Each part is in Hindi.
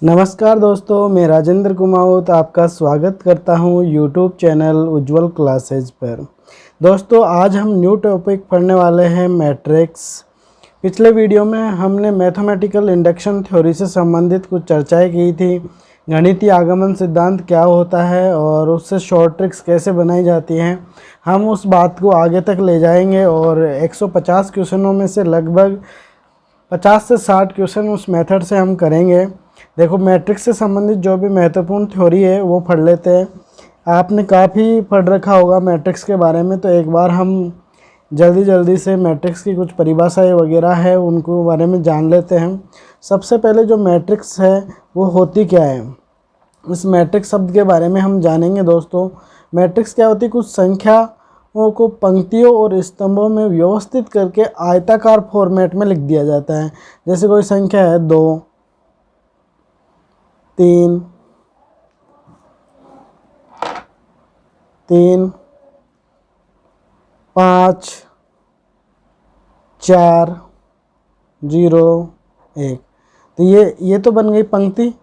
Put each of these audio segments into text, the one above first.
नमस्कार दोस्तों, मैं राजेंद्र कुमावत आपका स्वागत करता हूं यूट्यूब चैनल उज्ज्वल क्लासेज पर। दोस्तों, आज हम न्यू टॉपिक पढ़ने वाले हैं मैट्रिक्स। पिछले वीडियो में हमने मैथमेटिकल इंडक्शन थ्योरी से संबंधित कुछ चर्चाएं की थी। गणितीय आगमन सिद्धांत क्या होता है और उससे शॉर्ट ट्रिक्स कैसे बनाई जाती हैं, हम उस बात को आगे तक ले जाएंगे और 150 क्वेश्चनों में से लगभग 50 से 60 क्वेश्चन उस मेथड से हम करेंगे। देखो, मैट्रिक्स से संबंधित जो भी महत्वपूर्ण थ्योरी है वो पढ़ लेते हैं। आपने काफ़ी पढ़ रखा होगा मैट्रिक्स के बारे में, तो एक बार हम जल्दी से मैट्रिक्स की कुछ परिभाषाएं वगैरह है उनको बारे में जान लेते हैं। सबसे पहले जो मैट्रिक्स है वो होती क्या है, इस मैट्रिक्स शब्द के बारे में हम जानेंगे। दोस्तों, मैट्रिक्स क्या होती है? कुछ संख्याओं को पंक्तियों और स्तंभों में व्यवस्थित करके आयताकार फॉर्मेट में लिख दिया जाता है। जैसे कोई संख्या है 2, 3, 5, 4, 0, 1। तो ये तो बन गई पंक्ति,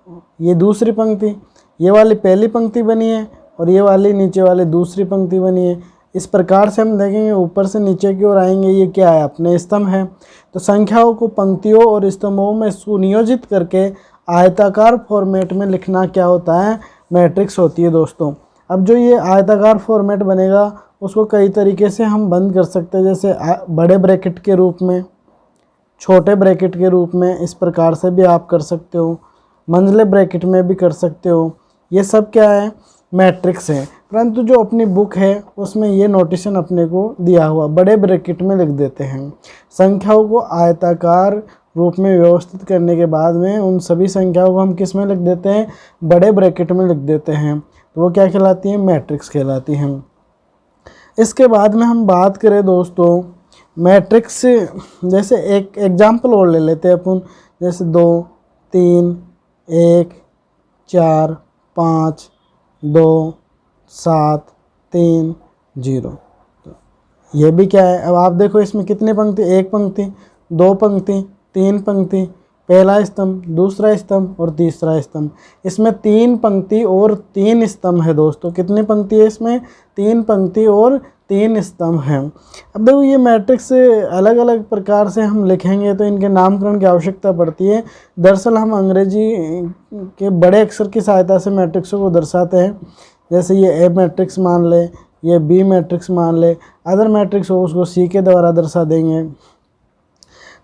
ये दूसरी पंक्ति, ये वाली पहली पंक्ति बनी है और ये वाली नीचे वाली दूसरी पंक्ति बनी है। इस प्रकार से हम देखेंगे, ऊपर से नीचे की ओर आएंगे, ये क्या है? अपने स्तंभ है। तो संख्याओं को पंक्तियों और स्तंभों में सुनियोजित करके आयताकार फॉर्मेट में लिखना क्या होता है? मैट्रिक्स होती है दोस्तों। अब जो ये आयताकार फॉर्मेट बनेगा उसको कई तरीके से हम बंद कर सकते हैं, जैसे बड़े ब्रैकेट के रूप में, छोटे ब्रैकेट के रूप में, इस प्रकार से भी आप कर सकते हो, मंझले ब्रैकेट में भी कर सकते हो। ये सब क्या है? मैट्रिक्स है। परंतु जो अपनी बुक है उसमें ये नोटेशन अपने को दिया हुआ बड़े ब्रैकेट में लिख देते हैं। संख्याओं को आयताकार रूप में व्यवस्थित करने के बाद में उन सभी संख्याओं को हम किस में लिख देते हैं? बड़े ब्रैकेट में लिख देते हैं। तो वो क्या कहलाती हैं? मैट्रिक्स कहलाती हैं। इसके बाद में हम बात करें दोस्तों मैट्रिक्स, जैसे एक एग्जाम्पल और ले लेते हैं अपन, जैसे 2, 3, 1, 4, 5, 2, 7, 3, 0। तो ये भी क्या है? अब आप देखो, इसमें कितनी पंक्ति? एक पंक्ति, दो पंक्ति, तीन पंक्ति, पहला स्तंभ, दूसरा स्तंभ और तीसरा स्तंभ। इसमें 3 पंक्ति और 3 स्तंभ है दोस्तों। कितनी पंक्ति है इसमें? 3 पंक्ति और 3 स्तंभ हैं। अब देखो, ये मैट्रिक्स अलग अलग प्रकार से हम लिखेंगे तो इनके नामकरण की आवश्यकता पड़ती है। दरअसल हम अंग्रेजी के बड़े अक्षर की सहायता से मैट्रिक्सों को दर्शाते हैं। जैसे ये ए मैट्रिक्स मान ले, ये बी मैट्रिक्स मान ले, अदर मैट्रिक्स हो उसको सी के द्वारा दर्शा देंगे।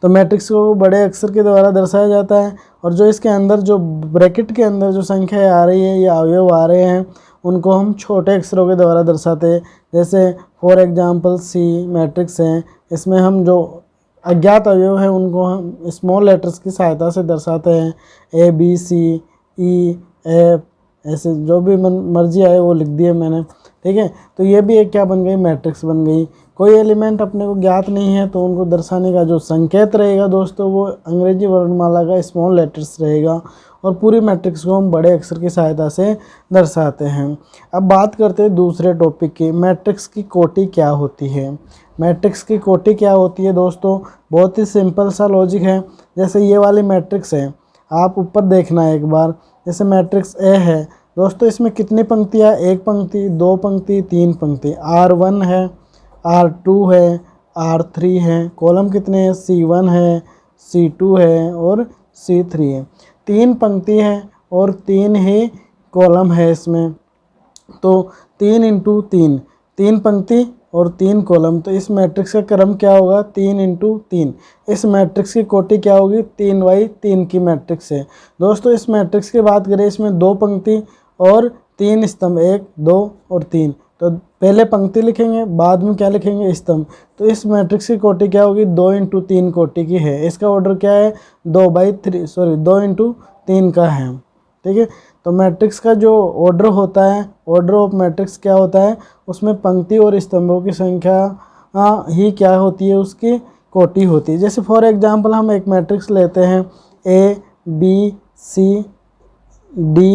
तो मैट्रिक्स को बड़े अक्षर के द्वारा दर्शाया जाता है, और जो इसके अंदर जो ब्रैकेट के अंदर जो संख्या आ रही है या अवयव आ रहे हैं उनको हम छोटे अक्षरों के द्वारा दर्शाते हैं। जैसे फॉर एग्जांपल सी मैट्रिक्स है, इसमें हम जो अज्ञात अवयव हैं उनको हम स्मॉल लेटर्स की सहायता से दर्शाते हैं। ए, बी, सी, ई, एफ, ऐसे जो भी मर्जी आए वो लिख दिए मैंने, ठीक है। तो ये भी एक क्या बन गई? मैट्रिक्स बन गई। कोई एलिमेंट अपने को ज्ञात नहीं है तो उनको दर्शाने का जो संकेत रहेगा दोस्तों वो अंग्रेजी वर्णमाला का स्मॉल लेटर्स रहेगा, और पूरी मैट्रिक्स को हम बड़े अक्षर की सहायता से दर्शाते हैं। अब बात करते हैं दूसरे टॉपिक की, मैट्रिक्स की कोटि क्या होती है। मैट्रिक्स की कोटि क्या होती है दोस्तों? बहुत ही सिंपल सा लॉजिक है। जैसे ये वाली मैट्रिक्स है, आप ऊपर देखना है एक बार, जैसे मैट्रिक्स ए है दोस्तों, इसमें कितनी पंक्तियाँ? एक पंक्ति, दो पंक्ति, तीन पंक्ति। R1 है, R2 है, R3 है, कॉलम कितने हैं? C1 है, C2 है और C3 है। 3 पंक्ति है और 3 ही कॉलम है इसमें। तो 3 × 3, 3 पंक्ति और 3 कॉलम। तो इस मैट्रिक्स का क्रम क्या होगा? 3 × 3। इस मैट्रिक्स की कोटि क्या होगी? 3×3 की मैट्रिक्स है दोस्तों। इस मैट्रिक्स की बात करें, इसमें 2 पंक्ति और 3 स्तंभ, 1, 2 और 3। तो पहले पंक्ति लिखेंगे, बाद में क्या लिखेंगे? स्तंभ। तो इस मैट्रिक्स की कोटि क्या होगी? 2 × 3 कोटि की है। इसका ऑर्डर क्या है? 2 × 3 का है, ठीक है। तो मैट्रिक्स का जो ऑर्डर होता है, ऑर्डर ऑफ मैट्रिक्स क्या होता है? उसमें पंक्ति और स्तंभों की संख्या ही क्या होती है? उसकी कोटि होती है। जैसे फॉर एग्जांपल हम एक मैट्रिक्स लेते हैं, A, B, C, D,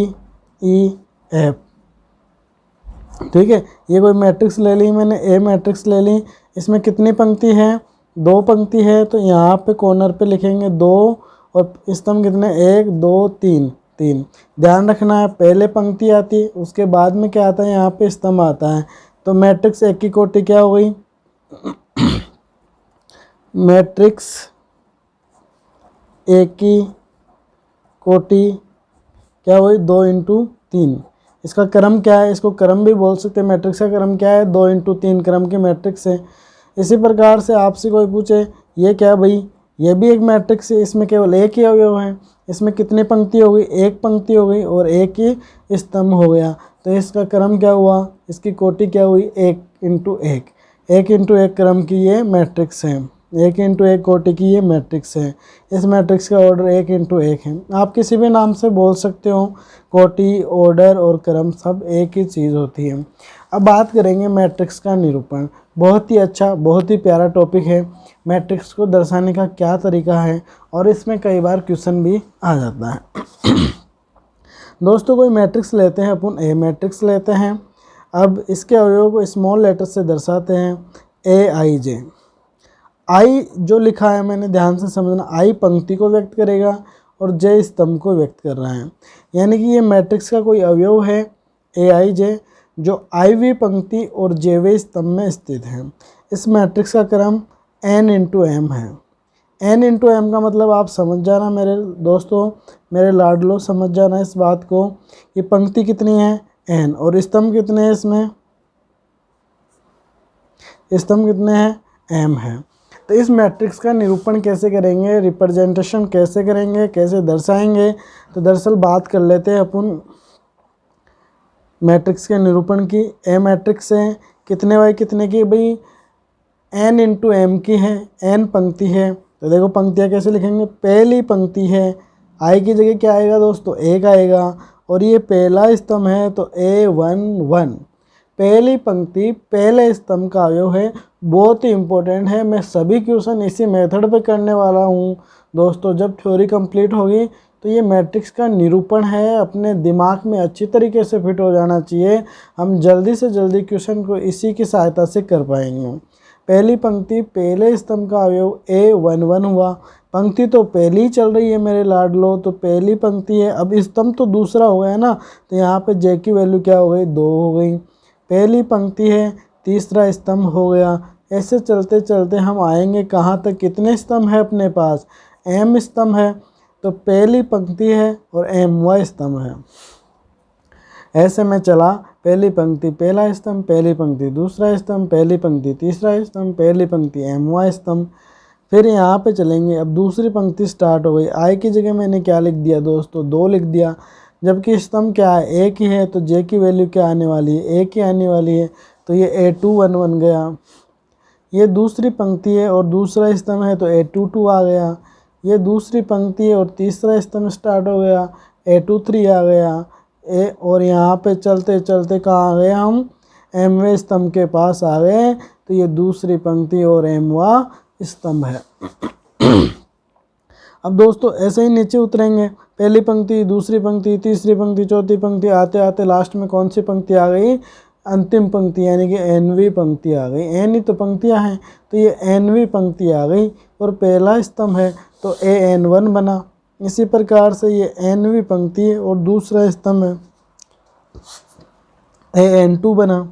E, F, ठीक है। ये कोई मैट्रिक्स ले ली मैंने, ए मैट्रिक्स ले ली। इसमें कितनी पंक्ति है? 2 पंक्ति है। तो यहाँ पे कॉर्नर पे लिखेंगे 2 और स्तंभ कितने? 1, 2, 3, 3। ध्यान रखना है पहले पंक्ति आती है, उसके बाद में क्या आता है, यहाँ पे स्तंभ आता है। तो मैट्रिक्स एक की कोटि क्या हो गई, मैट्रिक्स एक की कोटि क्या हुई, 2 इंटू 3। इसका क्रम क्या है, इसको क्रम भी बोल सकते हैं। मैट्रिक्स का क्रम क्या है, 2 इंटू 3 क्रम की मैट्रिक्स है। इसी प्रकार से आपसे कोई पूछे ये क्या भाई, ये भी एक मैट्रिक्स है, इसमें केवल एक ही अवयव है, इसमें कितनी पंक्ति हो गई, एक पंक्ति हो गई और एक ही स्तंभ हो गया। तो इसका क्रम क्या हुआ, इसकी कोटि क्या हुई, 1 इंटू 1। 1 इंटू 1 क्रम की ये मैट्रिक्स है, 1 इंटू 1 कोटि की ये मैट्रिक्स है। इस मैट्रिक्स का ऑर्डर 1 इंटू 1 है। आप किसी भी नाम से बोल सकते हो, कोटि, ऑर्डर और क्रम सब एक ही चीज़ होती है। अब बात करेंगे मैट्रिक्स का निरूपण। बहुत ही अच्छा, बहुत ही प्यारा टॉपिक है। मैट्रिक्स को दर्शाने का क्या तरीका है और इसमें कई बार क्वेश्चन भी आ जाता है। दोस्तों कोई मैट्रिक्स लेते हैं अपन, ए मैट्रिक्स लेते हैं। अब इसके अवयवों को स्मॉल लेटर से दर्शाते हैं, ए आई जे। आई जो लिखा है मैंने, ध्यान से समझना, आई पंक्ति को व्यक्त करेगा और जे स्तंभ को व्यक्त कर रहा है। यानी कि ये मैट्रिक्स का कोई अवयव है ए आई जे, जो आईवीं पंक्ति और जेवें स्तंभ में स्थित है। इस मैट्रिक्स का क्रम n इंटू एम है। n इंटू एम का मतलब आप समझ जाना मेरे दोस्तों, मेरे लाडलो, समझ जाना इस बात को। ये पंक्ति कितनी है, n, और स्तंभ कितने हैं, इसमें स्तंभ कितने हैं, m है। तो इस मैट्रिक्स का निरूपण कैसे करेंगे, रिप्रेजेंटेशन कैसे करेंगे, कैसे दर्शाएंगे, तो दरअसल बात कर लेते हैं अपन मैट्रिक्स के निरूपण की। ए मैट्रिक्स है, कितने बाई कितने की भाई, n इंटू एम की है, n पंक्ति है। तो देखो पंक्तियाँ कैसे लिखेंगे, पहली पंक्ति है, आई की जगह क्या आएगा दोस्तों, 1 आएगा, और ये पहला स्तंभ है तो A11। पहली पंक्ति पहले स्तंभ का अवयव है, बहुत ही इम्पोर्टेंट है। मैं सभी क्वेश्चन इसी मेथड पे करने वाला हूँ दोस्तों। जब थ्योरी कंप्लीट होगी तो ये मैट्रिक्स का निरूपण है, अपने दिमाग में अच्छी तरीके से फिट हो जाना चाहिए। हम जल्दी से जल्दी क्वेश्चन को इसी की सहायता से कर पाएंगे। पहली पंक्ति पहले स्तंभ का अवयव A11 हुआ। पंक्ति तो पहली चल रही है मेरे लाडलो, तो पहली पंक्ति है। अब स्तंभ तो दूसरा हो गया ना, तो यहाँ पे जे की वैल्यू क्या हो गई, 2 हो गई। पहली पंक्ति है, तीसरा स्तंभ हो गया। ऐसे चलते चलते हम आएंगे कहाँ तक, कितने स्तंभ है अपने पास, m स्तंभ है। तो पहली पंक्ति है और mवां स्तंभ है। ऐसे में चला, पहली पंक्ति पहला स्तंभ, पहली पंक्ति दूसरा स्तंभ, पहली पंक्ति तीसरा स्तंभ, पहली पंक्ति mवां स्तंभ। फिर यहाँ पे चलेंगे, अब दूसरी पंक्ति स्टार्ट हो गई। आई की जगह मैंने क्या लिख दिया दोस्तों, 2 लिख दिया, जबकि स्तंभ क्या है, एक ही है, तो जे की वैल्यू क्या आने वाली है, एक ही आने वाली है, तो ये A21 बन गया। ये दूसरी पंक्ति है और दूसरा स्तंभ है तो A22 आ गया। ये दूसरी पंक्ति है और तीसरा स्तंभ स्टार्ट हो गया, A23 आ गया। और यहाँ पे चलते चलते कहाँ आ गए हम, mवें स्तंभ के पास आ गए। तो ये दूसरी पंक्ति और mवां स्तंभ है। अब दोस्तों ऐसे ही नीचे उतरेंगे, पहली पंक्ति, दूसरी पंक्ति, तीसरी पंक्ति, चौथी पंक्ति, आते आते लास्ट में कौन सी पंक्ति आ गई, अंतिम पंक्ति, यानी कि nवीं पंक्ति आ गई। n ही तो पंक्तियां हैं, तो ये nवीं पंक्ति आ गई और पहला स्तंभ है तो AN1 बना। इसी प्रकार से ये nवीं पंक्ति है और दूसरा स्तंभ है AN2 बना।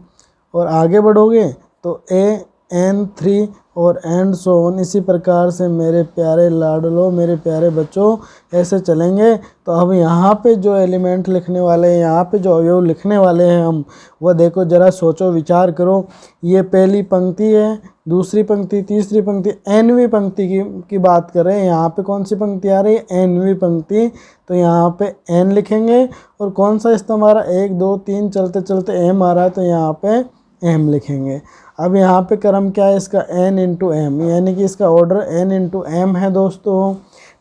और आगे बढ़ोगे तो AN3 और एंड सो ऑन। इसी प्रकार से मेरे प्यारे लाडलो, मेरे प्यारे बच्चों, ऐसे चलेंगे। तो अब यहाँ पे जो एलिमेंट लिखने वाले हैं, यहाँ पे जो अवयव लिखने वाले हैं हम, वह देखो जरा सोचो विचार करो। ये पहली पंक्ति है, दूसरी पंक्ति, तीसरी पंक्ति, nवीं पंक्ति की बात कर रहे हैं। यहाँ पे कौन सी पंक्ति आ रही है, nवीं पंक्ति। तो यहाँ पे n लिखेंगे और कौन सा स्तंभ आ रहा है, 1 2 3 चलते चलते m आ रहा है, तो यहाँ पे m लिखेंगे। अब यहाँ पे क्रम क्या है इसका, n इंटू एम, यानी कि इसका ऑर्डर n इंटू एम है दोस्तों।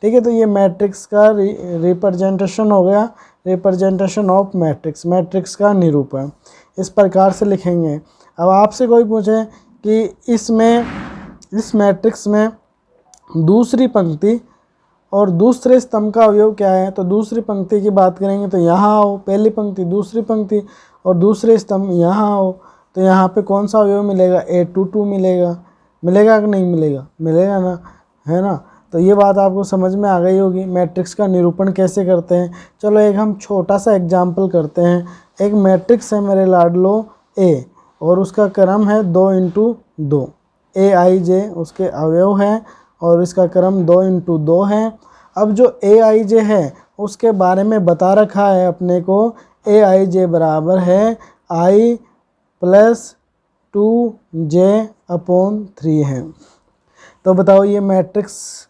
ठीक है, तो ये मैट्रिक्स का रिप्रेजेंटेशन हो गया, रिप्रेजेंटेशन ऑफ मैट्रिक्स, मैट्रिक्स का निरूपण। इस प्रकार से लिखेंगे। अब आपसे कोई पूछे कि इस मैट्रिक्स में दूसरी पंक्ति और दूसरे स्तंभ का अवयव क्या है, तो दूसरी पंक्ति की बात करेंगे तो यहाँ आओ, पहली पंक्ति, दूसरी पंक्ति और दूसरे स्तंभ यहाँ आओ। तो यहाँ पे कौन सा अवयव मिलेगा, A22 मिलेगा। मिलेगा कि नहीं मिलेगा, मिलेगा ना, है ना। तो ये बात आपको समझ में आ गई होगी मैट्रिक्स का निरूपण कैसे करते हैं। चलो एक हम छोटा सा एग्जाम्पल करते हैं। एक मैट्रिक्स है मेरे लाडलो ए और उसका क्रम है 2 इंटू 2। ए आई जे उसके अवयव हैं और इसका क्रम 2 इंटू 2 है। अब जो ए आई जे है उसके बारे में बता रखा है अपने को, ए आई जे बराबर है आई प्लस 2j/3 है। तो बताओ ये मैट्रिक्स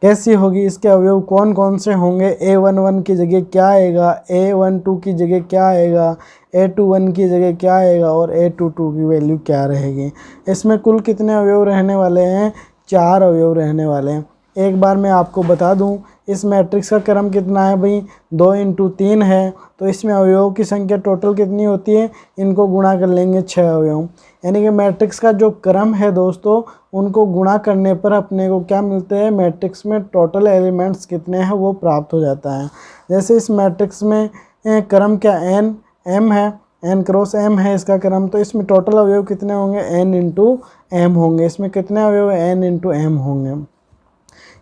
कैसी होगी, इसके अवयव कौन कौन से होंगे। A11 की जगह क्या आएगा, A12 की जगह क्या आएगा, A21 की जगह क्या आएगा और A22 की वैल्यू क्या रहेगी। इसमें कुल कितने अवयव रहने वाले हैं, 4 अवयव रहने वाले हैं। एक बार मैं आपको बता दूं इस मैट्रिक्स का क्रम कितना है भाई, 2 इंटू 3 है। तो इसमें अवयवों की संख्या टोटल कितनी होती है, इनको गुणा कर लेंगे 6 अवयव। यानी कि मैट्रिक्स का जो क्रम है दोस्तों उनको गुणा करने पर अपने को क्या मिलते हैं, मैट्रिक्स में टोटल एलिमेंट्स कितने हैं वो प्राप्त हो जाता है। जैसे इस मैट्रिक्स में क्रम क्या n m है, n क्रॉस m है इसका क्रम, तो इसमें टोटल अवयव कितने होंगे, n इंटू एम होंगे। इसमें कितने अवयव, n इंटू एम होंगे।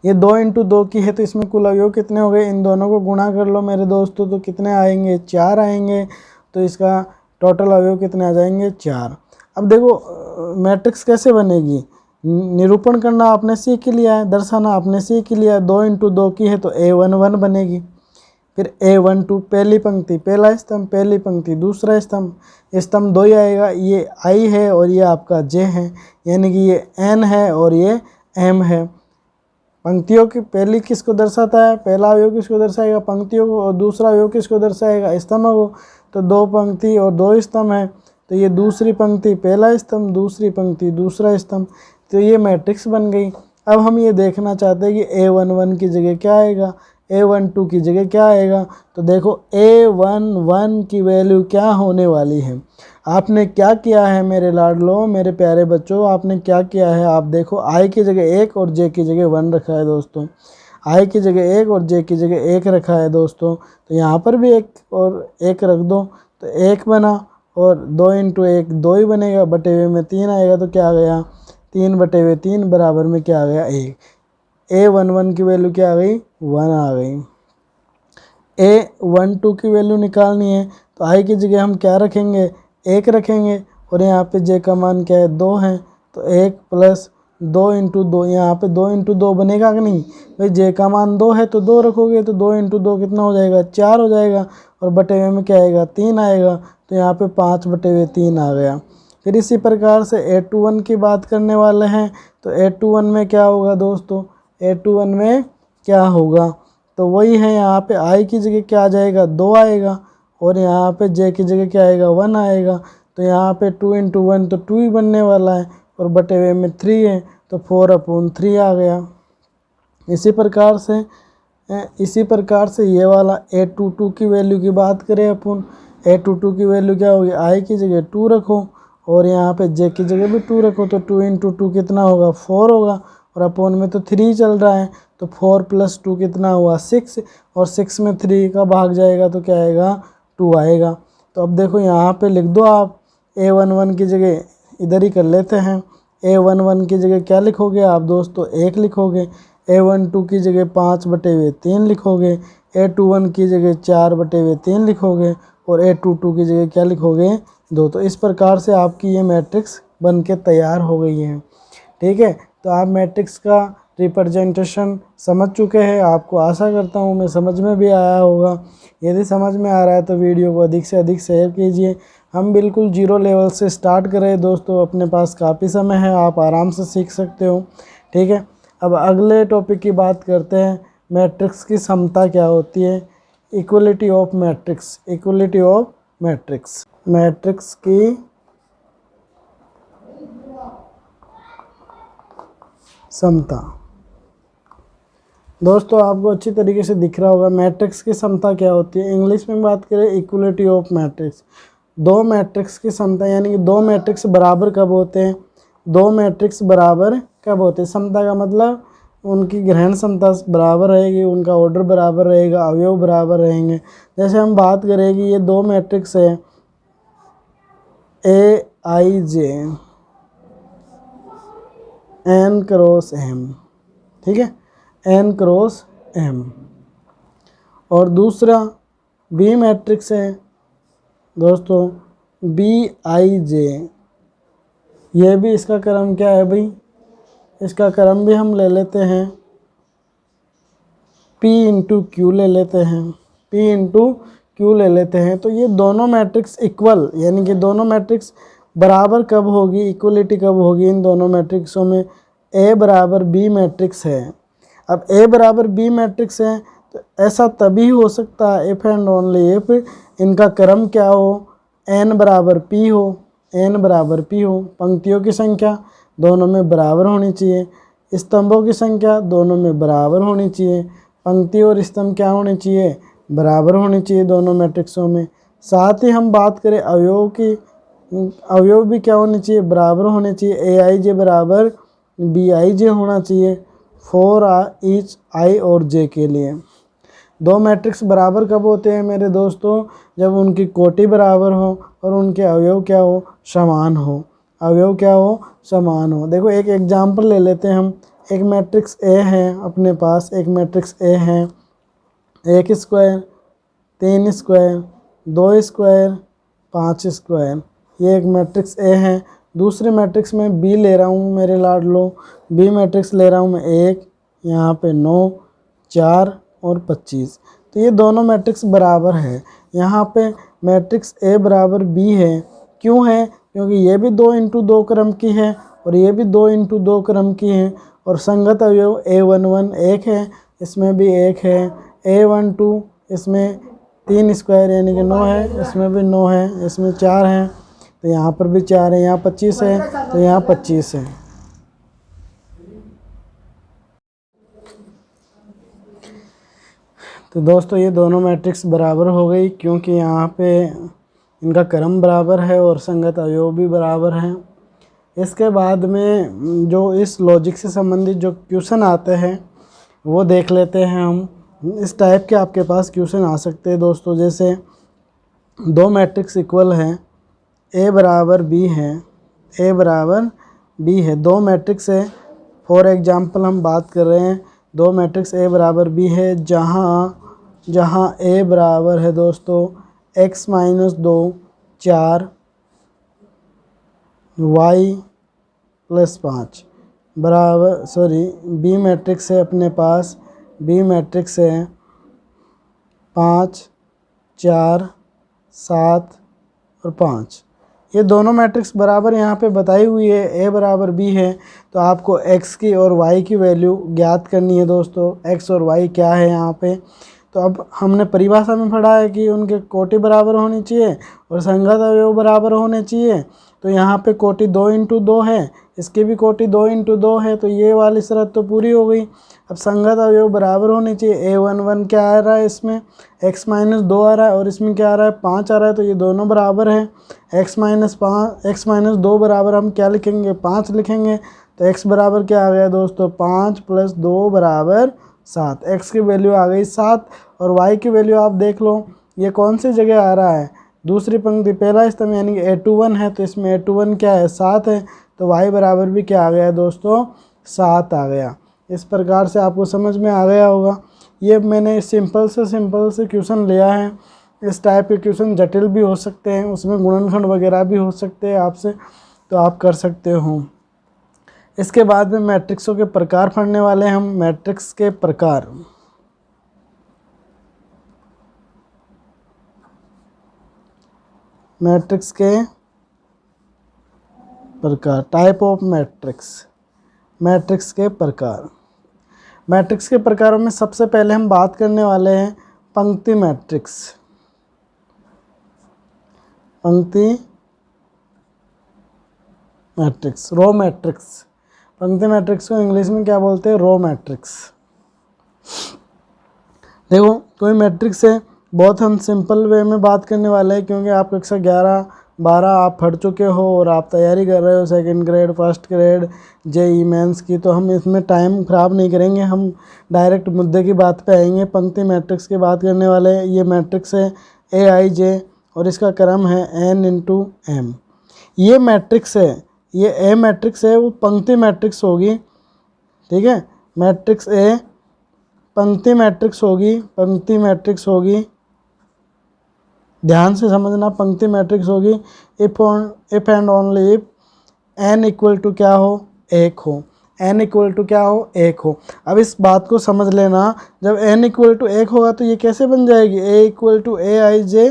ये 2 इंटू 2 की है तो इसमें कुल अवयव कितने हो गए, इन दोनों को गुणा कर लो मेरे दोस्तों तो कितने आएंगे, 4 आएंगे। तो इसका टोटल अवयव कितने आ जाएंगे, 4। अब देखो मैट्रिक्स कैसे बनेगी, निरूपण करना आपने सीख लिया है, दर्शाना आपने सीख लिया है। 2 इंटू 2 की है तो A11 बनेगी। फिर A12 पहली पंक्ति पहला स्तंभ, पहली पंक्ति दूसरा स्तंभ, स्तंभ 2 ही आएगा। ये I है और ये आपका J है, यानी कि ये N है और ये M है। पंक्तियों की पहली किसको दर्शाता है, पहला अवयव किसको दर्शाएगा, पंक्तियों को, और दूसरा अवयव किसको दर्शाएगा, स्तंभ को। तो 2 पंक्ति और 2 स्तंभ है तो ये दूसरी पंक्ति पहला स्तंभ, दूसरी पंक्ति दूसरा स्तंभ। तो ये मैट्रिक्स बन गई। अब हम ये देखना चाहते हैं कि A11 की जगह क्या आएगा, A12 की जगह क्या आएगा। तो देखो A11 की वैल्यू क्या होने वाली है। आपने क्या किया है मेरे लाडलो, मेरे प्यारे बच्चों, आपने क्या किया है, आप देखो I की जगह 1 और J की जगह 1 रखा है दोस्तों। I की जगह 1 और J की जगह 1 रखा है दोस्तों। तो यहाँ पर भी 1 और 1 रख दो तो 1 बना, और 2 इंटू 1 2 ही बनेगा, बटे हुए में 3 आएगा तो क्या आ गया, 3 बटे हुए 3 बराबर में क्या आ गया, 1। A11 की वैल्यू क्या आ गई, 1 आ गई। A12 की वैल्यू निकालनी है तो I की जगह हम क्या रखेंगे, 1 रखेंगे, और यहाँ पे J का मान क्या है, 2 है। तो 1 प्लस 2 इंटू 2, यहाँ पे 2 इंटू 2 बनेगा कि नहीं भाई, J का मान 2 है तो 2 रखोगे तो 2 इंटू 2 कितना हो जाएगा, 4 हो जाएगा, और बटे हुए में क्या आएगा, 3 आएगा। तो यहाँ पे 5 बटे हुए 3 आ गया। फिर इसी प्रकार से A21 की बात करने वाले हैं तो A21 में क्या होगा दोस्तों, A21 में क्या होगा, तो वही है, यहाँ पे I की जगह क्या आ जाएगा, 2 आएगा, और यहाँ पे J की जगह क्या आएगा, 1 आएगा। तो यहाँ पे 2 इंटू 1 तो 2 ही बनने वाला है, और बटे हुए में 3 है तो 4/3 आ गया। इसी प्रकार से ये वाला A22 की वैल्यू की बात करें अपन, A22 की वैल्यू क्या होगी, I की जगह 2 रखो और यहाँ पे J की जगह भी 2 रखो, तो 2 इंटू 2 कितना होगा, 4 होगा, और अपोन में तो 3 चल रहा है तो 4 प्लस 2 कितना हुआ, 6, और 6 में 3 का भाग जाएगा तो क्या आएगा, 2 आएगा। तो अब देखो यहाँ पे लिख दो आप, A11 की जगह इधर ही कर लेते हैं। A11 की जगह क्या लिखोगे आप दोस्तों, 1 लिखोगे। A12 की जगह 5 बटे हुए 3 लिखोगे। A21 की जगह 4 बटे हुए 3 लिखोगे, और A22 की जगह क्या लिखोगे, 2। तो इस प्रकार से आपकी ये मैट्रिक्स बन के तैयार हो गई है। ठीक है, तो आप मैट्रिक्स का रिप्रेजेंटेशन समझ चुके हैं, आपको आशा करता हूँ मैं समझ में भी आया होगा। यदि समझ में आ रहा है तो वीडियो को अधिक से अधिक शेयर कीजिए। हम बिल्कुल 0 लेवल से स्टार्ट करें दोस्तों, अपने पास काफ़ी समय है, आप आराम से सीख सकते हो। ठीक है, अब अगले टॉपिक की बात करते हैं, मैट्रिक्स की समता क्या होती है, equality of matrix. Equality of matrix, matrix की समता। दोस्तों आपको अच्छी तरीके से दिख रहा होगा मैट्रिक्स की समता क्या होती है। इंग्लिश में बात करें, इक्वलिटी ऑफ मैट्रिक्स। 2 मैट्रिक्स की समता, यानी कि 2 मैट्रिक्स बराबर कब होते हैं, 2 मैट्रिक्स बराबर कब होते हैं। समता का मतलब उनकी ग्रहण क्षमता बराबर रहेगी, उनका ऑर्डर बराबर रहेगा, अवयव बराबर रहेंगे। जैसे हम बात करें कि ये 2 मैट्रिक्स है AIJ N क्रॉस M, ठीक है, n क्रॉस m। और दूसरा बी मैट्रिक्स है दोस्तों Bij, ये भी इसका क्रम क्या है भाई, इसका क्रम भी हम ले लेते हैं P इंटू क्यू ले लेते हैं, P इंटू क्यू ले लेते हैं। तो ये दोनों मैट्रिक्स इक्वल, यानी कि दोनों मैट्रिक्स बराबर कब होगी, इक्वलिटी कब होगी इन दोनों मैट्रिक्सों में, A बराबर B मैट्रिक्स है। अब A बराबर B मैट्रिक्स है तो ऐसा तभी हो सकता है इफ़ एंड ओनली इफ इनका क्रम क्या हो, n बराबर p हो, n बराबर p हो। पंक्तियों की संख्या दोनों में बराबर होनी चाहिए, स्तंभों की संख्या दोनों में बराबर होनी चाहिए, पंक्ति और स्तंभ क्या होने चाहिए, बराबर होनी चाहिए दोनों मैट्रिक्सों में। साथ ही हम बात करें अवयव की, अवयव भी क्या होने चाहिए, बराबर होने चाहिए। Aij बराबर Bij होना चाहिए फॉर ईच i और j के लिए। दो मैट्रिक्स बराबर कब होते हैं मेरे दोस्तों, जब उनकी कोटि बराबर हो और उनके अवयव क्या हो, समान हो, अवयव क्या हो, समान हो। देखो एक एग्जांपल ले लेते हैं हम, एक मैट्रिक्स A है अपने पास, एक मैट्रिक्स A है 1 स्क्वायर 3 स्क्वायर 2 स्क्वायर 5 स्क्वायर, ये एक मैट्रिक्स A है। दूसरे मैट्रिक्स में B ले रहा हूँ मेरे लाडलो, B मैट्रिक्स ले रहा हूँ मैं 1, यहाँ पे 9 4 और 25। तो ये दोनों मैट्रिक्स बराबर है। यहाँ पे मैट्रिक्स A बराबर B है, क्यों है, क्योंकि ये भी 2 इंटू 2 क्रम की है और ये भी 2 इंटू 2 क्रम की है। और संगत अवयव A11 1 है, इसमें भी 1 है, A12 इसमें 3 स्क्वायर यानी कि 9 है, इसमें भी 9 है, इसमें 4 है तो यहाँ पर भी 4 है, यहाँ 25 है तो यहाँ 25 है। तो दोस्तों ये दोनों मैट्रिक्स बराबर हो गई, क्योंकि यहाँ पे इनका क्रम बराबर है और संगत अवयव भी बराबर हैं। इसके बाद में जो इस लॉजिक से संबंधित जो क्वेश्चन आते हैं वो देख लेते हैं हम। इस टाइप के आपके पास क्वेश्चन आ सकते हैं दोस्तों, जैसे दो मैट्रिक्स इक्वल हैं, A बराबर B है, A बराबर B है, दो मैट्रिक्स है। फॉर एग्जांपल हम बात कर रहे हैं दो मैट्रिक्स A बराबर B है, जहाँ A बराबर है दोस्तों x माइनस 2 4 y प्लस 5 बराबर, सॉरी B मैट्रिक्स है अपने पास, B मैट्रिक्स है 5 4 7 और 5। ये दोनों मैट्रिक्स बराबर यहाँ पे बताई हुई है, A बराबर B है। तो आपको x की और y की वैल्यू ज्ञात करनी है दोस्तों, x और y क्या है यहाँ पे। तो अब हमने परिभाषा में पढ़ा है कि उनके कोटि बराबर होनी चाहिए और संगत अवयव बराबर होने चाहिए। तो यहाँ पे कोटि 2 इंटू 2 है, इसकी भी कोटि 2 इंटू 2 है, तो ये वाली शर्त तो पूरी हो गई। अब संगत अवयव बराबर होने चाहिए। A11 क्या आ रहा है, इसमें x माइनस 2 आ रहा है और इसमें क्या आ रहा है 5 आ रहा है, तो ये दोनों बराबर है। x माइनस 2 बराबर हम क्या लिखेंगे, 5 लिखेंगे। तो x बराबर क्या आ गया दोस्तों, 5 प्लस 2 बराबर 7। x की वैल्यू आ गई 7 और y की वैल्यू आप देख लो, ये कौन सी जगह आ रहा है, दूसरी पंक्ति पहला स्तंभ यानी कि A21 है, तो इसमें A21 क्या है 7 है, तो y बराबर भी क्या आ गया दोस्तों 7 आ गया। इस प्रकार से आपको समझ में आ गया होगा। ये मैंने सिंपल से क्वेश्चन लिया है। इस टाइप के क्वेश्चन जटिल भी हो सकते हैं, उसमें गुणनखंड वगैरह भी हो सकते हैं आपसे, तो आप कर सकते हो। इसके बाद में मैट्रिक्सों के प्रकार पढ़ने वाले हैं हम। मैट्रिक्स के प्रकार, मैट्रिक्स के प्रकार, टाइप ऑफ मैट्रिक्स, मैट्रिक्स के प्रकार। मैट्रिक्स के प्रकारों में सबसे पहले हम बात करने वाले हैं पंक्ति मैट्रिक्स। पंक्ति मैट्रिक्स, रो मैट्रिक्स। पंक्ति मैट्रिक्स को इंग्लिश में क्या बोलते हैं, रो मैट्रिक्स। देखो कोई मैट्रिक्स है, बहुत हम सिंपल वे में बात करने वाले हैं, क्योंकि आप कक्षा 11 12 आप पढ़ चुके हो और आप तैयारी कर रहे हो second grade first grade JEE mains की, तो हम इसमें टाइम ख़राब नहीं करेंगे, हम डायरेक्ट मुद्दे की बात पे आएंगे। पंक्ति मैट्रिक्स की बात करने वाले हैं। ये मैट्रिक्स है Aij और इसका क्रम है n इंटू m। ये मैट्रिक्स है, ये A मैट्रिक्स है, वो पंक्ति मैट्रिक्स होगी, ठीक है। मैट्रिक्स ए पंक्ति मैट्रिक्स होगी, पंक्ति मैट्रिक्स होगी, ध्यान से समझना, पंक्ति मैट्रिक्स होगी if and only if n equal to क्या हो, 1 हो, n इक्वल टू क्या हो, 1 हो। अब इस बात को समझ लेना, जब n इक्वल टू 1 होगा तो ये कैसे बन जाएगी, a equal to A I J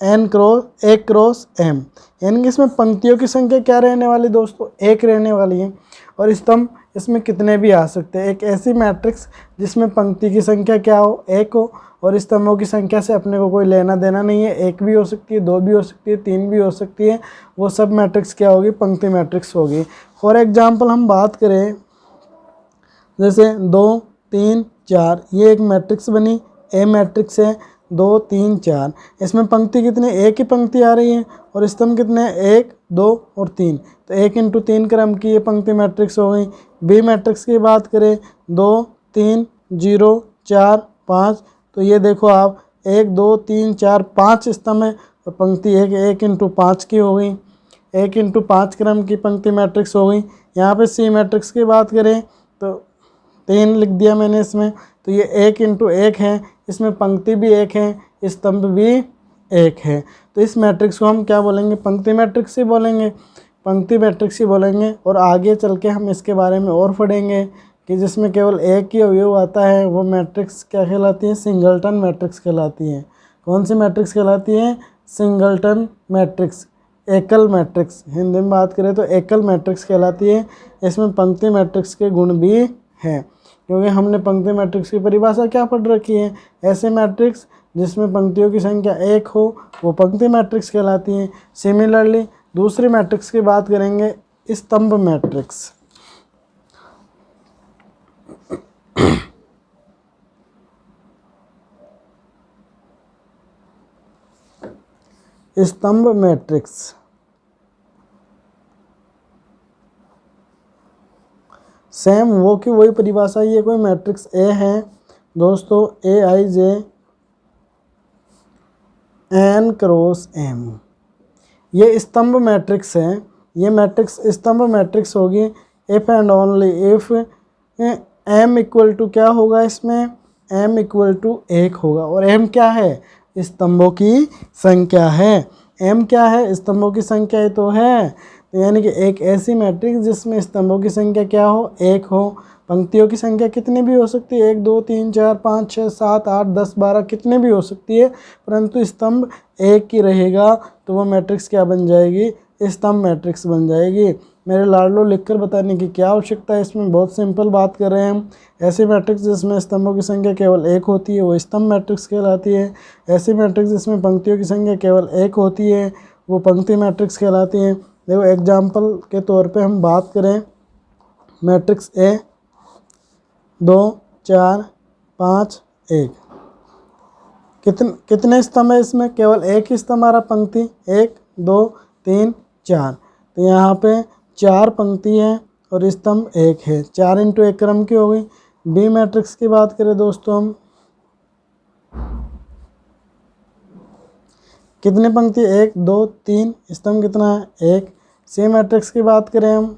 n cross A cross m, यानी कि इसमें पंक्तियों की संख्या क्या रहने वाली दोस्तों, 1 रहने वाली है, और स्तंभ इसमें कितने भी आ सकते हैं। एक ऐसी मैट्रिक्स जिसमें पंक्ति की संख्या क्या हो, 1 हो, और स्तंभों की संख्या से अपने को कोई लेना देना नहीं है, 1 भी हो सकती है, 2 भी हो सकती है, 3 भी हो सकती है, वो सब मैट्रिक्स क्या होगी, पंक्ति मैट्रिक्स होगी। फॉर एग्जाम्पल हम बात करें जैसे 2 3 4, ये एक मैट्रिक्स बनी, ए मैट्रिक्स है, 2 3 4, इसमें पंक्ति कितने, एक ही पंक्ति आ रही है, और स्तंभ कितने हैं, 1 2 और 3, तो 1 इंटू 3 क्रम की ये पंक्ति मैट्रिक्स हो गई। बी मैट्रिक्स की बात करें 2 3 0 4 5, तो ये देखो आप 1 2 3 4 5 स्तंभ है, और पंक्ति 1 इंटू 5 की हो गई, 1 इंटू 5 क्रम की पंक्ति मैट्रिक्स हो गई। यहाँ पे सी मैट्रिक्स की बात करें तो 3 लिख दिया मैंने इसमें, तो ये 1 इंटू 1 है, इसमें पंक्ति भी 1 है, स्तंभ भी 1 है, तो इस मैट्रिक्स को हम क्या बोलेंगे, पंक्ति मैट्रिक्स ही बोलेंगे, पंक्ति मैट्रिक्स ही बोलेंगे। और आगे चल के हम इसके बारे में और पढ़ेंगे कि जिसमें केवल एक ही अवयव आता है वो मैट्रिक्स क्या कहलाती है, सिंगलटन मैट्रिक्स कहलाती है। कौन सी मैट्रिक्स कहलाती है, सिंगलटन मैट्रिक्स, एकल मैट्रिक्स, हिंदी में बात करें तो एकल मैट्रिक्स कहलाती है। इसमें पंक्ति मैट्रिक्स के गुण भी हैं, क्योंकि हमने पंक्ति मैट्रिक्स की परिभाषा क्या पढ़ रखी है, ऐसे मैट्रिक्स जिसमें पंक्तियों की संख्या 1 हो वो पंक्ति मैट्रिक्स कहलाती है। सिमिलरली दूसरी मैट्रिक्स की बात करेंगे, स्तंभ मैट्रिक्स। स्तंभ मैट्रिक्स सेम वो की वही परिभाषा, ये कोई मैट्रिक्स ए है दोस्तों, A I J N cross M, ये स्तंभ मैट्रिक्स है। ये मैट्रिक्स स्तंभ मैट्रिक्स होगी if and only if M equal to क्या होगा, इसमें एम इक्वल टू 1 होगा, और एम क्या है, स्तंभों की संख्या है। एम क्या है, स्तंभों की संख्या ही तो है, तो यानी कि एक ऐसी मैट्रिक्स जिसमें स्तंभों की संख्या क्या हो, 1 हो, पंक्तियों की संख्या कितनी भी हो सकती है, 1 2 3 4 5 6 7 8 10 12 कितने भी हो सकती है, परंतु स्तंभ 1 ही रहेगा, तो वो मैट्रिक्स क्या बन जाएगी, स्तंभ मैट्रिक्स बन जाएगी। मेरे लाडलो लिखकर बताने की क्या आवश्यकता है, इसमें बहुत सिंपल बात कर रहे हैं हम। ऐसी मैट्रिक्स जिसमें स्तंभों की संख्या केवल 1 होती है वो स्तंभ मैट्रिक्स कहलाती है। ऐसी मैट्रिक्स जिसमें पंक्तियों की संख्या केवल 1 होती है वो पंक्ति मैट्रिक्स कहलाती है। देखो एग्जाम्पल के तौर पे हम बात करें, मैट्रिक्स ए 2 4 5 1, कितने स्तंभ है इसमें, केवल 1 ही स्तंभ आ रहा, पंक्ति 1 2 3 4, तो यहाँ पे 4 पंक्ति है और स्तंभ 1 है, 4 इंटू 1 क्रम की हो गई। बी मैट्रिक्स की बात करें दोस्तों हम, कितने पंक्ति, 1 2 3, स्तंभ कितना है, 1। सी मैट्रिक्स की बात करें हम,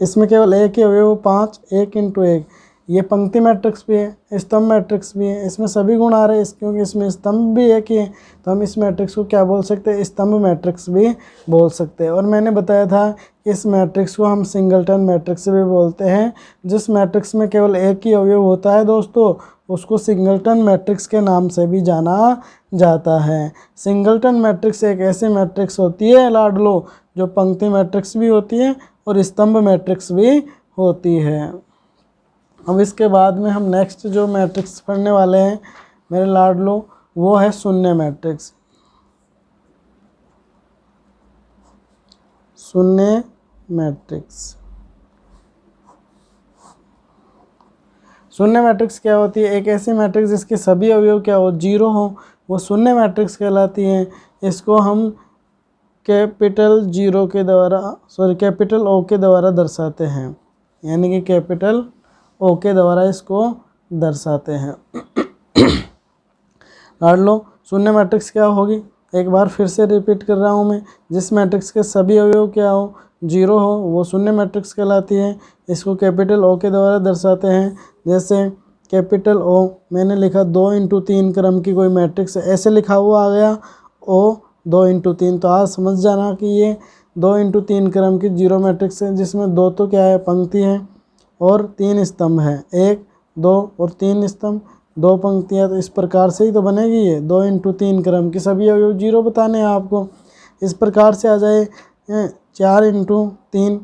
इसमें केवल 1 ही अवयव 5, 1 इंटू 1, ये पंक्ति मैट्रिक्स भी है, स्तंभ मैट्रिक्स भी है, इसमें सभी गुण आ रहे हैं क्योंकि इसमें स्तंभ भी एक ही है, तो हम इस मैट्रिक्स को क्या बोल सकते हैं, स्तंभ मैट्रिक्स भी बोल सकते हैं। और मैंने बताया था कि इस मैट्रिक्स को हम सिंगलटन मैट्रिक्स भी बोलते हैं। जिस मैट्रिक्स में केवल 1 ही अवयव होता है दोस्तों उसको सिंगलटन मैट्रिक्स के नाम से भी जाना जाता है। सिंगलटन मैट्रिक्स एक ऐसी मैट्रिक्स होती है लाडलो जो पंक्ति मैट्रिक्स भी होती है और स्तंभ मैट्रिक्स भी होती है। अब इसके बाद में हम नेक्स्ट जो मैट्रिक्स पढ़ने वाले हैं मेरे लाडलो वो है शून्य मैट्रिक्स। शून्य मैट्रिक्स, शून्य मैट्रिक्स क्या होती है, एक ऐसी मैट्रिक्स जिसके सभी अवयव क्या हो, 0 हो, वो शून्य मैट्रिक्स कहलाती है। इसको हम कैपिटल O के द्वारा दर्शाते हैं, यानी कि कैपिटल O के द्वारा इसको दर्शाते हैं। लाडलो शून्य मैट्रिक्स क्या होगी, एक बार फिर से रिपीट कर रहा हूँ मैं, जिस मैट्रिक्स के सभी अवयव क्या हो, जीरो हो वो शून्य मैट्रिक्स कहलाती है। इसको कैपिटल ओ के द्वारा दर्शाते हैं। जैसे कैपिटल ओ मैंने लिखा 2x3 क्रम की कोई मैट्रिक्स है, ऐसे लिखा हुआ आ गया ओ 2x3, तो आज समझ जाना कि ये 2x3 क्रम की जीरो मैट्रिक्स है, जिसमें 2 तो क्या है पंक्ति है और 3 स्तंभ है, 1 2 और 3 स्तंभ, 2 पंक्तियाँ, तो इस प्रकार से ही तो बनेगी ये 2x3 क्रम की। सभी अवयव जीरो बताने हैं आपको। इस प्रकार से आ जाए 4x3,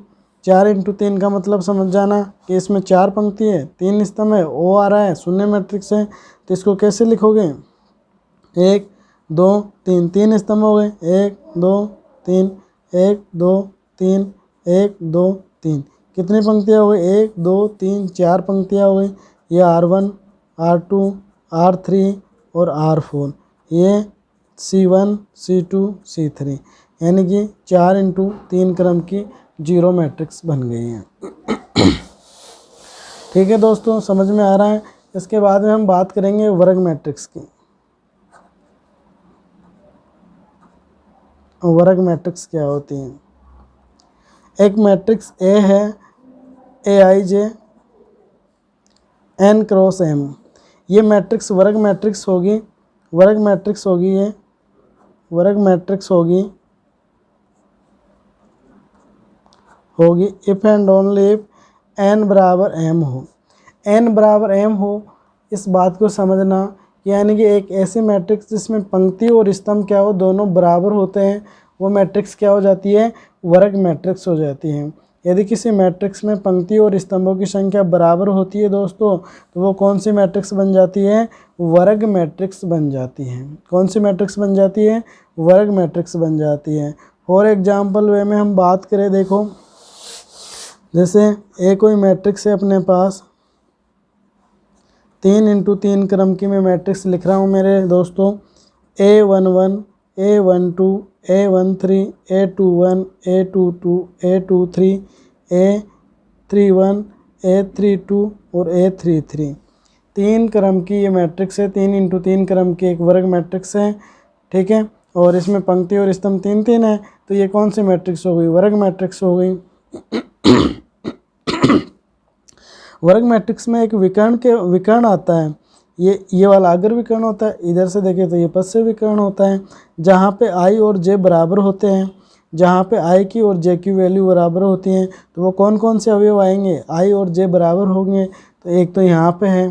4x3 का मतलब समझ जाना कि इसमें 4 पंक्ति है, 3 स्तंभ है, ओ आ रहा है, शून्य मैट्रिक्स है। तो इसको कैसे लिखोगे, 1 2 3, 3 स्तंभ हो गए, 1 2 3, 1 2 3, 1 2 3, कितनी पंक्तियाँ हो गई, 1 2 3 4 पंक्तियाँ हो गई। ये R1 R2 R3 और R4, ये C1 C2 C3, यानी कि 4x3 क्रम की जीरो मैट्रिक्स बन गई है। ठीक है दोस्तों, समझ में आ रहा है। इसके बाद में हम बात करेंगे वर्ग मैट्रिक्स की। वर्ग मैट्रिक्स क्या होती है। एक मैट्रिक्स ए है AIJ N क्रॉस M, ये मैट्रिक्स वर्ग मैट्रिक्स होगी। वर्ग मैट्रिक्स होगी, ये वर्ग मैट्रिक्स होगी if and only if n बराबर m हो। n बराबर m हो, इस बात को समझना, यानी कि एक ऐसी मैट्रिक्स जिसमें पंक्ति और स्तंभ क्या हो दोनों बराबर होते हैं, वो मैट्रिक्स क्या हो जाती है, वर्ग मैट्रिक्स हो जाती है। यदि किसी मैट्रिक्स में पंक्ति और स्तंभों की संख्या बराबर होती है दोस्तों, तो वो कौन सी मैट्रिक्स बन जाती है, वर्ग मैट्रिक्स बन जाती है। कौन सी मैट्रिक्स बन जाती है, वर्ग मैट्रिक्स बन जाती है। फॉर एग्जाम्पल वे में हम बात करें, देखो जैसे एक कोई मैट्रिक्स है अपने पास, 3x3 क्रम की मैं मैट्रिक्स लिख रहा हूँ मेरे दोस्तों, A11 A12 A13 A21 A22 A23 A31 A32 और A33, 3 क्रम की ये मैट्रिक्स है। 3x3 क्रम की एक वर्ग मैट्रिक्स है, ठीक है, और इसमें पंक्ति और स्तंभ 3 है, तो ये कौन सी मैट्रिक्स हो गई, वर्ग मैट्रिक्स हो गई। वर्ग मैट्रिक्स में एक विकर्ण आता है, ये वाला अगर विकर्ण होता है, इधर से देखें तो ये पश्य विकर्ण होता है, जहाँ पे I और J बराबर होते हैं, जहाँ पे I की और J की वैल्यू बराबर होती हैं, तो वो कौन कौन से अवयव आएंगे, I और J बराबर होंगे। तो एक तो यहाँ पे है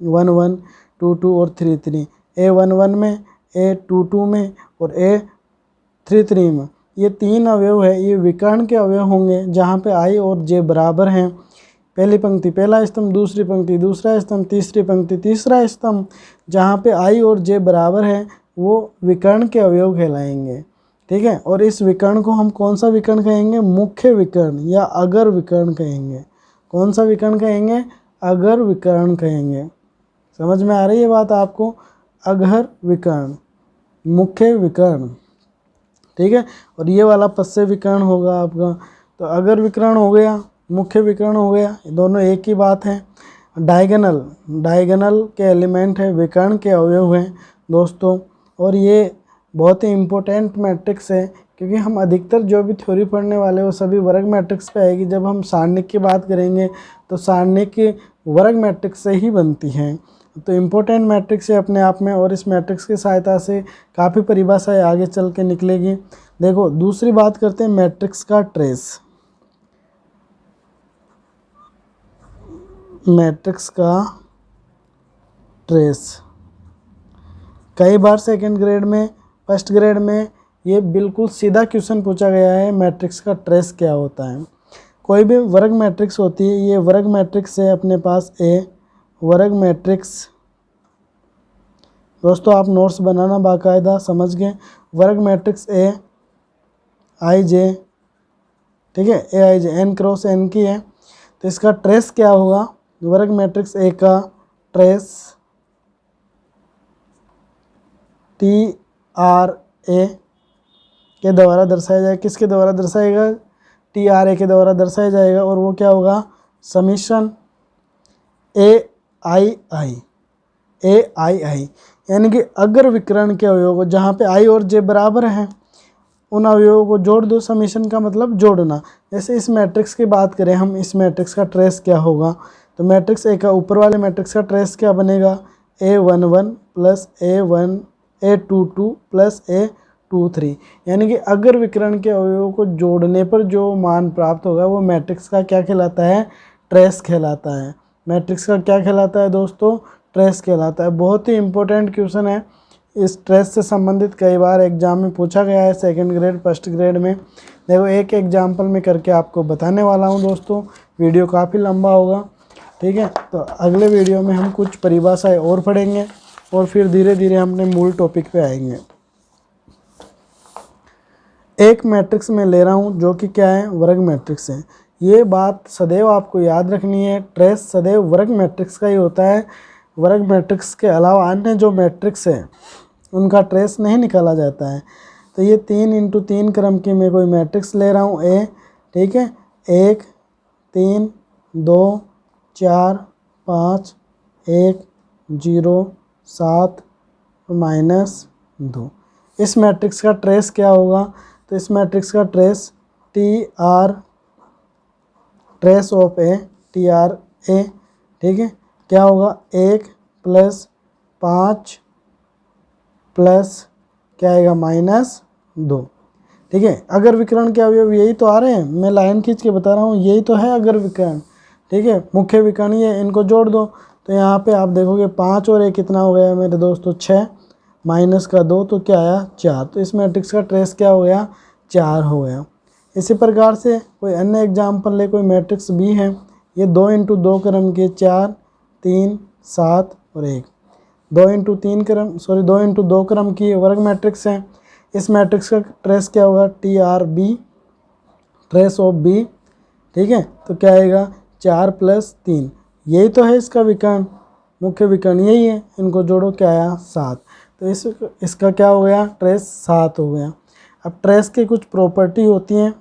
1 1 2 2 और 3 3, A11 में, A22 में और A33 में, ये 3 अवयव है, ये विकर्ण के अवयव होंगे, जहाँ पे I और J बराबर हैं। पहली पंक्ति पहला स्तंभ, दूसरी पंक्ति दूसरा स्तंभ, तीसरी पंक्ति तीसरा स्तंभ, जहाँ पे I और J बराबर है वो विकर्ण के अवयव कहलाएंगे, ठीक है। और इस विकर्ण को हम कौन सा विकर्ण कहेंगे, मुख्य विकर्ण या अगर विकर्ण कहेंगे। कौन सा विकर्ण कहेंगे, अगर विकर्ण कहेंगे। समझ में आ रही है बात आपको, अगर विकर्ण, मुख्य विकर्ण, ठीक है। और ये वाला पश्य विकर्ण होगा आपका। तो अगर विकर्ण हो गया, मुख्य विकर्ण हो गया, दोनों एक ही बात है। डायगोनल के एलिमेंट है, विकर्ण के अवयव हैं दोस्तों। और ये बहुत ही इम्पोर्टेंट मैट्रिक्स है, क्योंकि हम अधिकतर जो भी थ्योरी पढ़ने वाले वो सभी वर्ग मैट्रिक्स पे आएगी। जब हम सारणिक की बात करेंगे तो सारणिक वर्ग मैट्रिक्स से ही बनती हैं। तो इम्पोर्टेंट मैट्रिक्स है अपने आप में, और इस मैट्रिक्स की सहायता से काफ़ी परिभाषाएं आगे चल के निकलेगी। देखो दूसरी बात करते हैं मैट्रिक्स का ट्रेस। मैट्रिक्स का ट्रेस कई बार सेकंड ग्रेड में, फर्स्ट ग्रेड में ये बिल्कुल सीधा क्वेश्चन पूछा गया है, मैट्रिक्स का ट्रेस क्या होता है। कोई भी वर्ग मैट्रिक्स होती है, ये वर्ग मैट्रिक्स है अपने पास ए, वर्ग मैट्रिक्स दोस्तों आप नोट्स बनाना बाकायदा, समझ गए। वर्ग मैट्रिक्स ए आई जे, ठीक है, ए I J N cross N की है। तो इसका ट्रेस क्या होगा, वर्ग मैट्रिक्स ए का ट्रेस TRA के द्वारा दर्शाया जाएगा। किसके द्वारा दर्शाएगा, TRA के द्वारा दर्शाया जाएगा। और वो क्या होगा, समीशन AII, यानी कि अगर विकर्ण के अवयव जहाँ पे I और J बराबर हैं, उन अवयवों को जोड़ दो। समीशन का मतलब जोड़ना। जैसे इस मैट्रिक्स की बात करें हम, इस मैट्रिक्स का ट्रेस क्या होगा, तो मैट्रिक्स ए का ऊपर वाले मैट्रिक्स का ट्रेस क्या बनेगा, A11 plus A22 plus A23। यानी कि अगर विकर्ण के अवयवों को जोड़ने पर जो मान प्राप्त होगा वो मैट्रिक्स का क्या कहलाता है, ट्रेस कहलाता है। मैट्रिक्स का क्या कहलाता है दोस्तों, ट्रेस कहलाता है। बहुत ही इंपॉर्टेंट क्वेश्चन है, इस ट्रेस से संबंधित कई बार एग्जाम में पूछा गया है, सेकंड ग्रेड फर्स्ट ग्रेड में। देखो एक एग्जाम्पल में करके आपको बताने वाला हूं दोस्तों, वीडियो काफ़ी लंबा होगा, ठीक है। तो अगले वीडियो में हम कुछ परिभाषाएं और पढ़ेंगे और फिर धीरे धीरे हम अपने मूल टॉपिक पे आएंगे। एक मैट्रिक्स में ले रहा हूँ जो कि क्या है, वर्ग मैट्रिक्स है। ये बात सदैव आपको याद रखनी है, ट्रेस सदैव वर्ग मैट्रिक्स का ही होता है। वर्ग मैट्रिक्स के अलावा अन्य जो मैट्रिक्स है उनका ट्रेस नहीं निकाला जाता है। तो ये 3x3 क्रम की मैं कोई मैट्रिक्स ले रहा हूँ ए, ठीक है, 1 3 2 4 5 1 0 7 -2। इस मैट्रिक्स का ट्रेस क्या होगा, तो इस मैट्रिक्स का trace trace of A, TRA, ठीक है, क्या होगा, 1 + 5 प्लस क्या आएगा, -2, ठीक है। अगर विकर्ण के अवयव यही तो आ रहे हैं, मैं लाइन खींच के बता रहा हूँ, यही तो है अगर विकर्ण, ठीक है, मुख्य विकर्ण ये, इनको जोड़ दो। तो यहाँ पे आप देखोगे 5 और 1 कितना हो गया मेरे दोस्तों, 6 -2 तो क्या आया, 4। तो इस मैट्रिक्स का ट्रेस क्या हो गया, 4 हो गया। इसी प्रकार से कोई अन्य एग्जाम्पल ले, कोई मैट्रिक्स भी है, ये 2x2 क्रम के 4 3 7 और 1, 2x2 क्रम की वर्ग मैट्रिक्स है। इस मैट्रिक्स का ट्रेस क्या होगा, TRB, ट्रेस ऑफ बी, ठीक है। तो क्या आएगा, 4 + 3, यही तो है इसका विकर्ण, मुख्य विकर्ण यही है, इनको जोड़ो क्या आया, 7। तो इसका क्या हो गया, ट्रेस 7 हो गया। अब ट्रेस की कुछ प्रॉपर्टी होती हैं,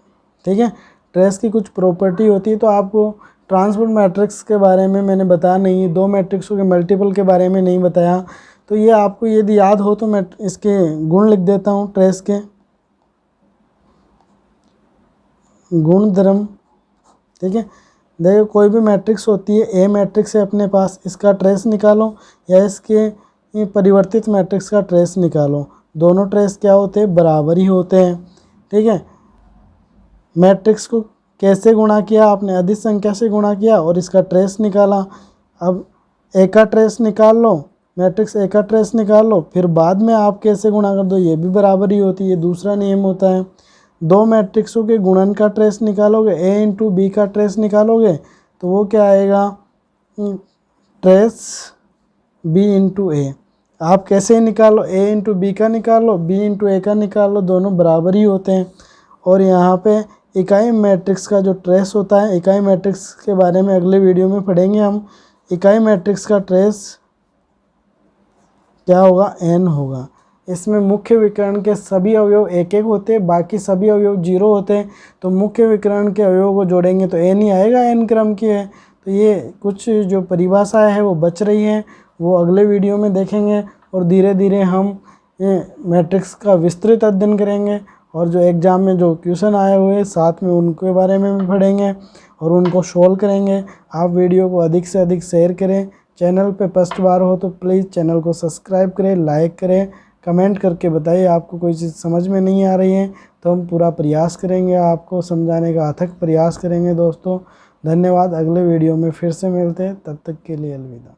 ठीक है, ट्रेस की कुछ प्रॉपर्टी होती है। तो आपको ट्रांसपोर्ट मैट्रिक्स के बारे में मैंने बताया नहीं, 2 मैट्रिक्सों के मल्टीपल के बारे में नहीं बताया। तो ये आपको यदि याद हो तो मैं इसके गुण लिख देता हूँ, ट्रेस के गुणधर्म, ठीक है। देखो कोई भी मैट्रिक्स होती है, ए मैट्रिक्स है अपने पास, इसका ट्रेस निकालो या इसके परिवर्तित मैट्रिक्स का ट्रेस निकालो, दोनों ट्रेस क्या होते हैं, बराबर ही होते हैं, ठीक है। मैट्रिक्स को कैसे गुणा किया आपने, अधिक संख्या से गुणा किया और इसका ट्रेस निकाला। अब ए का ट्रेस निकाल लो, मैट्रिक्स ए का ट्रेस निकाल लो, फिर बाद में आप कैसे गुणा कर दो, ये भी बराबर ही होती है, दूसरा नियम होता है। 2 मैट्रिक्सों के गुणन का ट्रेस निकालोगे, A × B का ट्रेस निकालोगे, तो वो क्या आएगा, ट्रेस B × A। आप कैसे निकालो, A × B का निकालो, B × A का निकालो, दोनों बराबर ही होते हैं। और यहाँ पे इकाई मैट्रिक्स का जो ट्रेस होता है, इकाई मैट्रिक्स के बारे में अगले वीडियो में पढ़ेंगे हम। इकाई मैट्रिक्स का ट्रेस क्या होगा, n होगा। इसमें मुख्य विकर्ण के सभी अवयव 1-1 होते हैं, बाकी सभी अवयव 0 होते हैं। तो मुख्य विकर्ण के अवयवों को जोड़ेंगे तो n ही आएगा, n क्रम की है। तो ये कुछ जो परिभाषाएं है वो बच रही हैं, वो अगले वीडियो में देखेंगे और धीरे धीरे हम मैट्रिक्स का विस्तृत अध्ययन करेंगे। और जो एग्ज़ाम में जो क्वेश्चन आए हुए हैं साथ में उनके बारे में भी पढ़ेंगे और उनको सोल्व करेंगे। आप वीडियो को अधिक से अधिक शेयर करें। चैनल पे फर्स्ट बार हो तो प्लीज़ चैनल को सब्सक्राइब करें, लाइक करें, कमेंट करके बताइए आपको कोई चीज़ समझ में नहीं आ रही है तो हम पूरा प्रयास करेंगे, आपको समझाने का अथक प्रयास करेंगे दोस्तों। धन्यवाद। अगले वीडियो में फिर से मिलते हैं, तब तक के लिए अलविदा।